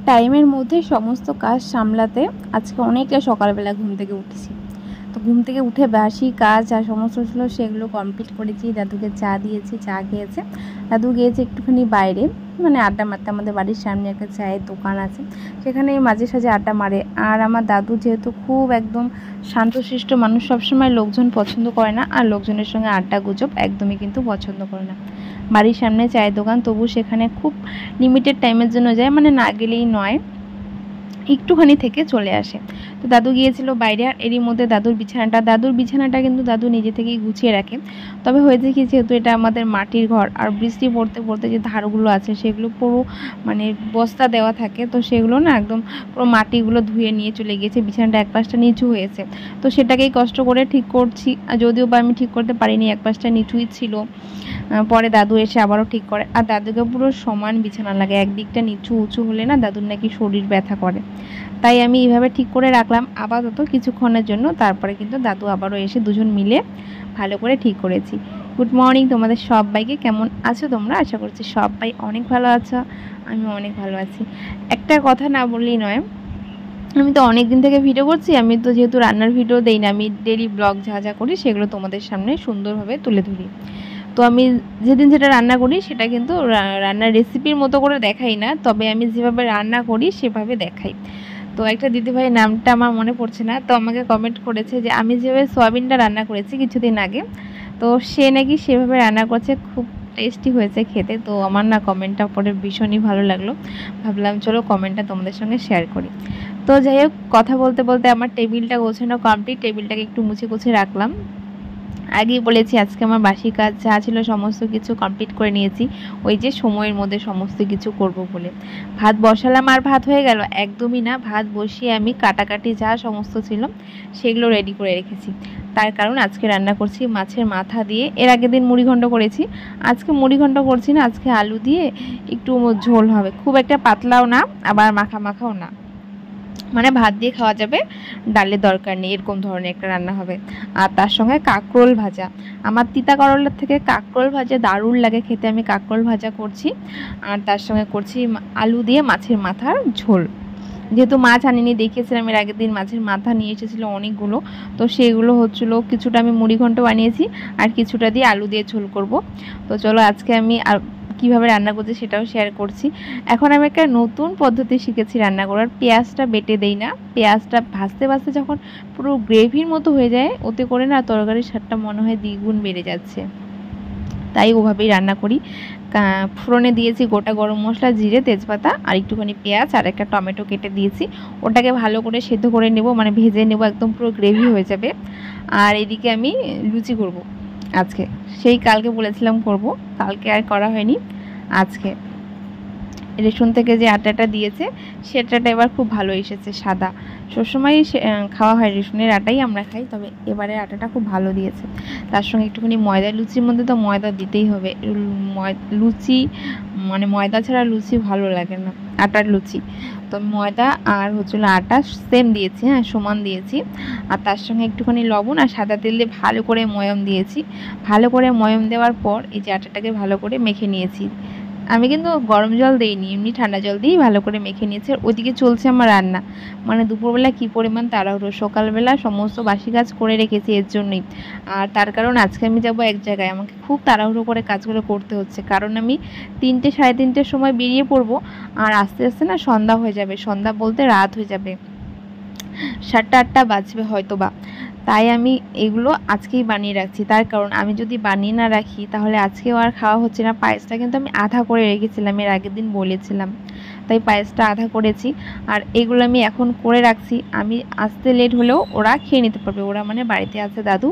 টাইমের মধ্যে সমস্ত কাজ সামলাতে আজকে অনেকটা সকালবেলা ঘুম থেকে উঠেছি। তো ঘুম থেকে উঠে বাসি কাজ আর সমস্ত ছিল সেগুলো কমপ্লিট করেছি। দাদুকে চা দিয়েছি, চা খেয়েছে। দাদু গিয়েছে একটুখানি বাইরে, মানে আড্ডা মারতে। আমাদের বাড়ির সামনে একটা চায়ের দোকান আছে, সেখানে মাঝে সাঝে আড্ডা মারে। আর আমার দাদু যেহেতু খুব একদম শান্তশিষ্ট মানুষ, সবসময় লোকজন পছন্দ করে না, আর লোকজনের সঙ্গে আড্ডা গুজব একদমই কিন্তু পছন্দ করে না। বাড়ির সামনে চায়ের দোকান, তবু সেখানে খুব লিমিটেড টাইমের জন্য যায়, মানে না গেলেই নয়, একটুখানি থেকে চলে আসে। তো দাদু গিয়েছিল বাইরে। আর এরই মধ্যে দাদুর বিছানাটা কিন্তু দাদু নিজে থেকেই গুছিয়ে রাখে। তবে হয়েছে কি, যেহেতু এটা আমাদের মাটির ঘর, আর বৃষ্টি পড়তে পড়তে যে ধারগুলো আছে সেগুলো পুরো মানে বস্তা দেওয়া থাকে, তো সেগুলো না একদম পুরো মাটিগুলো ধুয়ে নিয়ে চলে গিয়েছে। বিছানাটা এক পাশটা নিচু হয়েছে, তো সেটাকেই কষ্ট করে ঠিক করছি। যদিও বা আমি ঠিক করতে পারিনি, এক পাশটা নিচুই ছিল। পরে দাদু এসে আবারও ঠিক করে। আর দাদুকে পুরো সমান বিছানা লাগে, একদিকটা নিচু উঁচু হলে না দাদুর নাকি শরীর ব্যথা করে। তাই আমি এইভাবে ঠিক করে রাখলাম আপাতত কিছুক্ষণের জন্য। তারপরে কিন্তু দাদু আবারও এসে দুজন মিলে ভালো করে ঠিক করেছি। গুড মর্নিং তোমাদের সবাইকে। কেমন আছো তোমরা? আশা করছি সবাই অনেক ভালো আছো, আমি অনেক ভালো আছি। একটা কথা না বললেই নয়, আমি তো অনেক দিন থেকে ভিডিও করছি। আমি তো যেহেতু রান্নার ভিডিও দেই না, আমি ডেলি ব্লগ যা যা করি সেগুলো তোমাদের সামনে সুন্দরভাবে তুলে ধরি। তো আমি যেদিন যেটা রান্না করি সেটা কিন্তু রান্নার রেসিপির মতো করে দেখাই না, তবে আমি যেভাবে রান্না করি সেভাবে দেখাই। তো একটা দিদিভাই, নামটা আমার মনে পড়ছে না, তো আমাকে কমেন্ট করেছে যে আমি যেভাবে সয়াবিনটা রান্না করেছি কিছুদিন আগে, তো সে নাকি সেভাবে রান্না করছে, খুব টেস্টি হয়েছে খেতে। তো আমার না কমেন্টটা পড়ে ভীষণই ভালো লাগলো। ভাবলাম চলো কমেন্টটা তোমাদের সঙ্গে শেয়ার করি। তো যাই হোক, কথা বলতে বলতে আমার টেবিলটা গোছানো কমপ্লিট। টেবিলটাকে একটু মুছে গুছিয়ে রাখলাম। আগেই বলেছি আজকে আমার বাসি কাজ যা ছিল সমস্ত কিছু কমপ্লিট করে নিয়েছি, ওই যে সময়ের মধ্যে সমস্ত কিছু করব বলে। ভাত বসালাম, আর ভাত হয়ে গেল? একদমই না। ভাত বসিয়ে আমি কাটাকাটি যা সমস্ত ছিল সেগুলো রেডি করে রেখেছি। তার কারণ আজকে রান্না করছি মাছের মাথা দিয়ে। এর আগের দিন মুড়িঘণ্ট করেছি, আজকে মুড়িঘণ্ট করছি না, আজকে আলু দিয়ে একটু ঝোল হবে, খুব একটা পাতলাও না আবার মাখা মাখাও না, মানে ভাত দিয়ে খাওয়া যাবে, ডালের দরকার নেই, এরকম ধরনের একটা রান্না হবে। আর তার সঙ্গে কাঁকরোল ভাজা। আমার তিতা করলার থেকে কাঁকরোল ভাজা দারুণ লাগে খেতে, আমি কাঁকরোল ভাজা করছি। আর তার সঙ্গে করছি আলু দিয়ে মাছের মাথার ঝোল। যেহেতু মাছ আনিনি, দেখিয়েছিলাম এর আগের দিন মাছের মাথা নিয়ে এসেছিলো অনেকগুলো, তো সেগুলো হচ্ছিলো, কিছুটা আমি মুড়িঘণ্ট বানিয়েছি আর কিছুটা দিয়ে আলু দিয়ে ঝোল করব। তো চলো আজকে আমি আর কীভাবে রান্না করছি সেটাও শেয়ার করছি। এখন আমি একটা নতুন পদ্ধতি শিখেছি রান্না করার। পেঁয়াজটা বেটে দেই না, পেঁয়াজটা ভাজতে ভাজতে যখন পুরো গ্রেভির মতো হয়ে যায়, ওতে করে না তরকারির স্বাদটা মনে হয় দ্বিগুণ বেড়ে যাচ্ছে, তাই ওভাবেই রান্না করি। ফোড়নে দিয়েছি গোটা গরম মশলা, জিরে, তেজপাতা আর একটুখানি পেঁয়াজ আর একটা টমেটো কেটে দিয়েছি। ওটাকে ভালো করে সেদ্ধ করে নেব, মানে ভেজে নেব, একদম পুরো গ্রেভি হয়ে যাবে। আর এদিকে আমি লুচি করব আজকে। সেই কালকে বলেছিলাম করব, কালকে আর করা হয়নি। আজকে রেশন থেকে যে আটাটা দিয়েছে সেটাটা এবার খুব ভালো এসেছে, সাদা। সবসময়ই খাওয়া হয় রেশনের আটাই আমরা খাই, তবে এবারে আটাটা খুব ভালো দিয়েছে। তার সঙ্গে একটুখানি ময়দা, লুচির মধ্যে তো ময়দা দিতেই হবে। লুচি মানে ময়দা ছাড়া লুচি ভালো লাগে না, আটার লুচি। তো ময়দা আর হচ্ছিল আটা সেম দিয়েছি, হ্যাঁ সমান দিয়েছি। আর তার সঙ্গে একটুখানি লবণ আর সাদা তেল দিয়ে ভালো করে ময়ম দিয়েছি। ভালো করে ময়ম দেওয়ার পর এই যে আটাটাকে ভালো করে মেখে নিয়েছি। আমি কিন্তু গরম জল দিইনি, এমনি ঠান্ডা জল দিয়েই ভালো করে মেখে নিয়েছি। আর ওইদিকে চলছে আমার রান্না, মানে দুপুরবেলা কী পরিমাণ তাড়াহুড়ো, সকালবেলা সমস্ত বাসি কাজ করে রেখেছি এর জন্যই। আর তার কারণ আজকে আমি যাব এক জায়গায়, আমাকে খুব তাড়াহুড়ো করে কাজগুলো করতে হচ্ছে, কারণ আমি 3টে সাড়ে 3টের সময় বেরিয়ে পড়বো। আর আস্তে আস্তে না সন্ধ্যা হয়ে যাবে, সন্ধ্যা বলতে রাত হয়ে যাবে, 7টা 8টা বাজবে হয়তো বা। তাই আমি এগুলো আজকেই বানিয়ে রাখছি। তার কারণ আমি যদি বানিয়ে না রাখি তাহলে আজকেও আর খাওয়া হচ্ছে না। পায়েসটা কিন্তু আমি আধা করে রেখেছিলাম, এর আগের দিন বলেছিলাম, তাই পায়েসটা আধা করেছি। আর এগুলো আমি এখন করে রাখছি, আমি আসতে লেট হলেও ওরা খেয়ে নিতে পারবে। ওরা মানে বাড়িতে আছে দাদু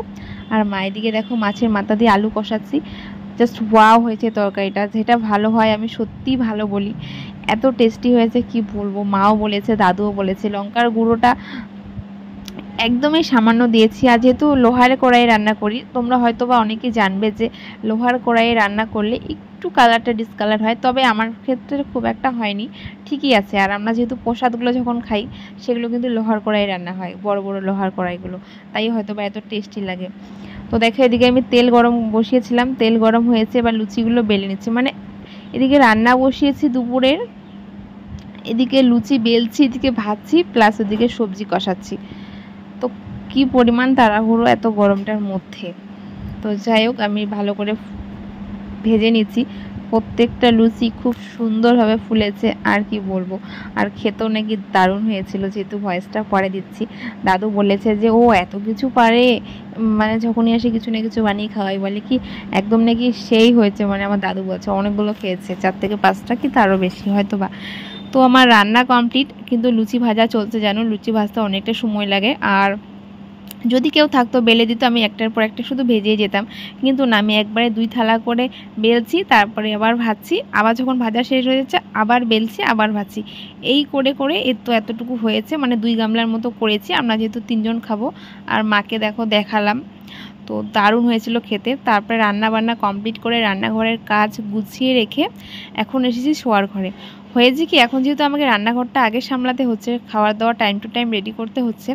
আর মায়ের দিকে দেখো মাছের মাথা দিয়ে আলু কষাচ্ছি। জাস্ট ওয়াও হয়েছে তরকারিটা, যেটা ভালো হয় আমি সত্যিই ভালো বলি, এত টেস্টি হয়েছে কি বলবো। মাও বলেছে, দাদুও বলেছে। লঙ্কার গুঁড়োটা একদমই সামান্য দিয়েছি। আর যেহেতু লোহার কড়াইয়ে রান্না করি, তোমরা হয়তো বা অনেকেই জানবে যে লোহার কড়াইয়ে রান্না করলে একটু কালারটা ডিসকালার হয়, তবে আমার ক্ষেত্রে খুব একটা হয়নি, ঠিকই আছে। আর আমরা যেহেতু প্রসাদগুলো যখন খাই সেগুলো কিন্তু লোহার কড়াইয়ে রান্না হয়, বড় বড় লোহার কড়াইগুলো, তাই হয়তো বা এত টেস্টি লাগে। তো দেখো এদিকে আমি তেল গরম বসিয়েছিলাম, তেল গরম হয়েছে, এবার লুচিগুলো বেলে নিচ্ছি। মানে এদিকে রান্না বসিয়েছি দুপুরের, এদিকে লুচি বেলছি, এদিকে ভাজছি, প্লাস ওদিকে সবজি কষাচ্ছি। তো কি পরিমাণ তাড়াহুড়ো এত গরমটার মধ্যে। তো যাই হোক আমি ভালো করে ভেজে নিচ্ছি। প্রত্যেকটা লুচি খুব সুন্দরভাবে ফুলেছে, আর কি বলবো। আর খেতেও নাকি দারুণ হয়েছিল, যেহেতু ভয়েসটা পরে দিচ্ছি। দাদু বলেছে যে ও এত কিছু পারে, মানে যখনই আসে কিছু না কিছু বানিয়ে খাওয়াই, বলে কি একদম নাকি সেই হয়েছে। মানে আমার দাদু বলছে অনেকগুলো খেয়েছে, 4 থেকে 5টা কি তারও বেশি হয়তো বা। তো আমার রান্না কমপ্লিট, কিন্তু লুচি ভাজা চলছে। জানো লুচি ভাজতে অনেকটা সময় লাগে, আর যদি কেউ থাকতো বেলে দিত, আমি একটার পর একটা শুধু ভেজেই যেতাম। কিন্তু না, আমি একবারে 2 থালা করে বেলছি, তারপরে আবার ভাজছি, আবার যখন ভাজা শেষ হয়ে যাচ্ছে আবার বেলছি, আবার ভাজছি। এই করে করে এতটুকু হয়েছে, মানে 2 গামলার মতো করেছি। আমরা যেহেতু 3 জন খাবো, আর মাকে দেখো দেখালাম। তো দারুণ হয়েছিল খেতে। তারপরে রান্না বান্না কমপ্লিট করে রান্নাঘরের কাজ গুছিয়ে রেখে এখন এসেছি শোয়ার ঘরে। হয়েছে কি, এখন যেহেতু আমাকে রান্নাঘরটা আগে সামলাতে হচ্ছে, খাবার দাবার টাইম টু টাইম রেডি করতে হচ্ছে,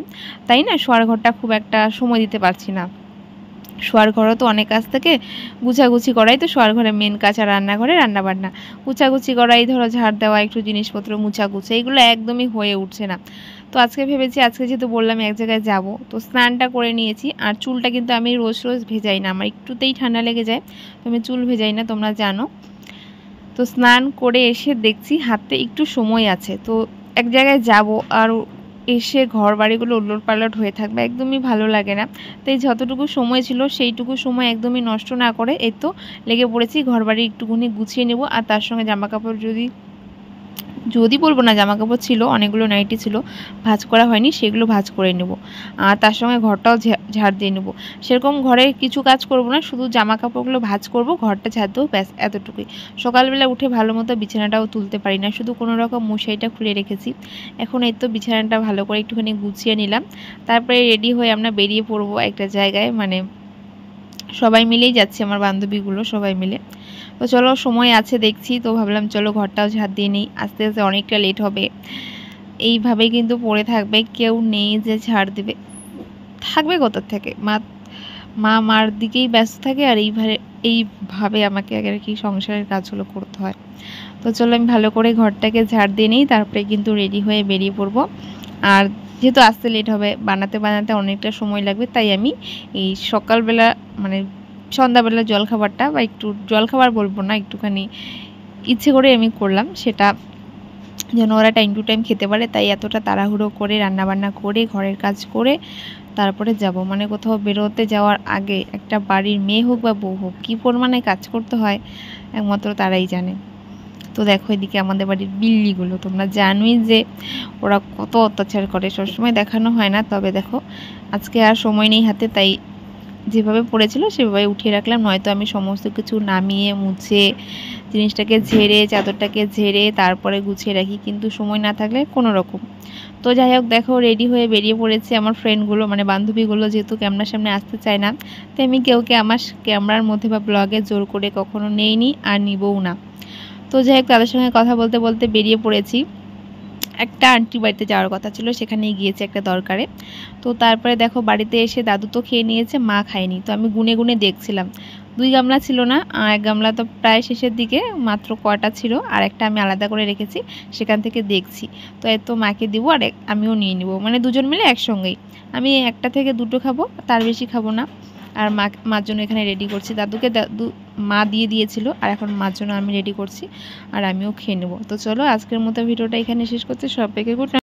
তাই না শোয়ার ঘরটা খুব একটা সময় দিতে পারছি না। শোয়ার ঘরও তো অনেক কাজ থেকে, গুছাগুছি করাই তো শোয়ার ঘরে মেন কাজ, আর রান্নাঘরে রান্নাবান্না গুছাগুছি করাই, ধরো ঝাড় দেওয়া, একটু জিনিসপত্র মুছাগুছে, এইগুলো একদমই হয়ে উঠছে না। তো আজকে ভেবেছি, আজকে যেহেতু বললাম এক জায়গায় যাব, তো স্নানটা করে নিয়েছি। আর চুলটা কিন্তু আমি রোজ রোজ ভেজাই না, আমার একটুতেই ঠান্ডা লেগে যায়, তো আমি চুল ভেজাই না, তোমরা জানো। তো স্নান করে এসে দেখছি হাতে একটু সময় আছে, তো এক জায়গায় যাব, আর এসে ঘর বাড়িগুলো উলট পালট হয়ে থাকবে, একদমই ভালো লাগে না। তাই যতটুকু সময় ছিল সেইটুকু সময় একদমই নষ্ট না করে এই তো লেগে পড়েছি, ঘর বাড়ি একটুখানি গুছিয়ে নেব। আর তার সঙ্গে জামা কাপড় যদি বলবো না, জামা কাপড় ছিল অনেকগুলো, নাইটি ছিল ভাঁজ করা হয়নি, সেগুলো ভাঁজ করে নেব। আর তার সঙ্গে ঘরটাও ঝাড় দিয়ে নেব। সেরকম ঘরে কিছু কাজ করব না, শুধু জামা কাপড়গুলো ভাঁজ করব, ঘরটা ঝাড় দেবো, ব্যাস এতটুকুই। সকালবেলা উঠে ভালো মতো বিছানাটাও তুলতে পারি না, শুধু কোনো রকম মশারিটা খুলে রেখেছি। এখন এই তো বিছানাটা ভালো করে একটুখানি গুছিয়ে নিলাম, তারপরে রেডি হয়ে আমরা বেরিয়ে পড়বো একটা জায়গায়। মানে সবাই মিলেই যাচ্ছে, আমার বান্ধবীগুলো সবাই মিলে। তো চলো সময় আছে দেখছি, তো ভাবলাম চলো ঘরটাও ঝাড় দিয়ে নিই, আস্তে আস্তে অনেকটা লেট হবে। এইভাবে কিন্তু পড়ে থাকবে, কেউ নেই যে ঝাড় দেবে, থাকবে কোথা থেকে। মার দিকেই ব্যস্ত থাকে, আর এইভাবে আমাকে আর কি সংসারের কাজগুলো করতে হয়। তো চলো আমি ভালো করে ঘরটাকে ঝাড় দিয়ে নিই, তারপরে কিন্তু রেডি হয়ে বেরিয়ে পড়বো। আর যেহেতু আসতে লেট হবে, বানাতে বানাতে অনেকটা সময় লাগবে, তাই আমি এই সকালবেলা মানে সন্ধ্যাবেলা জলখাবারটা, বা একটু জলখাবার বলবো না, একটুখানি ইচ্ছে করে আমি করলাম, সেটা যেন ওরা টাইম টু টাইম খেতে পারে। তাই এতটা তাড়াহুড়ো করে রান্নাবান্না করে ঘরের কাজ করে তারপরে যাব। মানে কোথাও বেরোতে যাওয়ার আগে একটা বাড়ির মেয়ে হোক বা বউ হোক, কী পরিমাণে কাজ করতে হয় একমাত্র তারাই জানে। তো দেখো এদিকে আমাদের বাড়ির বিল্লিগুলো, তোমরা জানোই যে ওরা কত অত্যাচার করে, সবসময় দেখানো হয় না, তবে দেখো আজকে আর সময় নেই হাতে, তাই যেভাবে পড়েছিল সেভাবে উঠিয়ে রাখলাম। নয়তো আমি সমস্ত কিছু নামিয়ে মুছে জিনিসটাকে ঝেড়ে, চাদরটাকে ঝেড়ে তারপরে গুছিয়ে রাখি, কিন্তু সময় না থাকলে কোনো রকম। তো যাই হোক দেখো রেডি হয়ে বেরিয়ে পড়েছে আমার ফ্রেন্ডগুলো, মানে বান্ধবীগুলো, যেহেতু ক্যামেরার সামনে আসতে চায় না, তাই আমি কেউকে আমার ক্যামেরার মধ্যে বা ব্লগে জোর করে কখনো নেইনি, আর নিবও না। তো যাই হোক তাদের সঙ্গে কথা বলতে বলতে বেরিয়ে পড়েছি। একটা আন্টির বাড়িতে যাওয়ার কথা ছিল, সেখানেই গিয়েছে একটা দরকারে। তো তারপরে দেখো বাড়িতে এসে দাদু তো খেয়ে নিয়েছে, মা খায়নি। তো আমি গুনে গুনে দেখছিলাম, 2 গামলা ছিল না, 1 গামলা তো প্রায় শেষের দিকে, মাত্র কটা ছিল, আর একটা আমি আলাদা করে রেখেছি, সেখান থেকে দেখছি। তো এত মাকে দিব, আর আমিও নিয়ে নিব, মানে দুজন মিলে একসঙ্গেই। আমি একটা থেকে 2টো খাবো, তার বেশি খাবো না। আর মার জন্য এখানে রেডি করছি, দাদুকে মা দিয়ে দিয়েছিল, আর এখন মার জন্য আমি রেডি করছি, আর আমিও খেয়ে নেবো। তো চলো আজকের মতো ভিডিওটা এখানে শেষ করছি, সবাইকে গুড নাইট।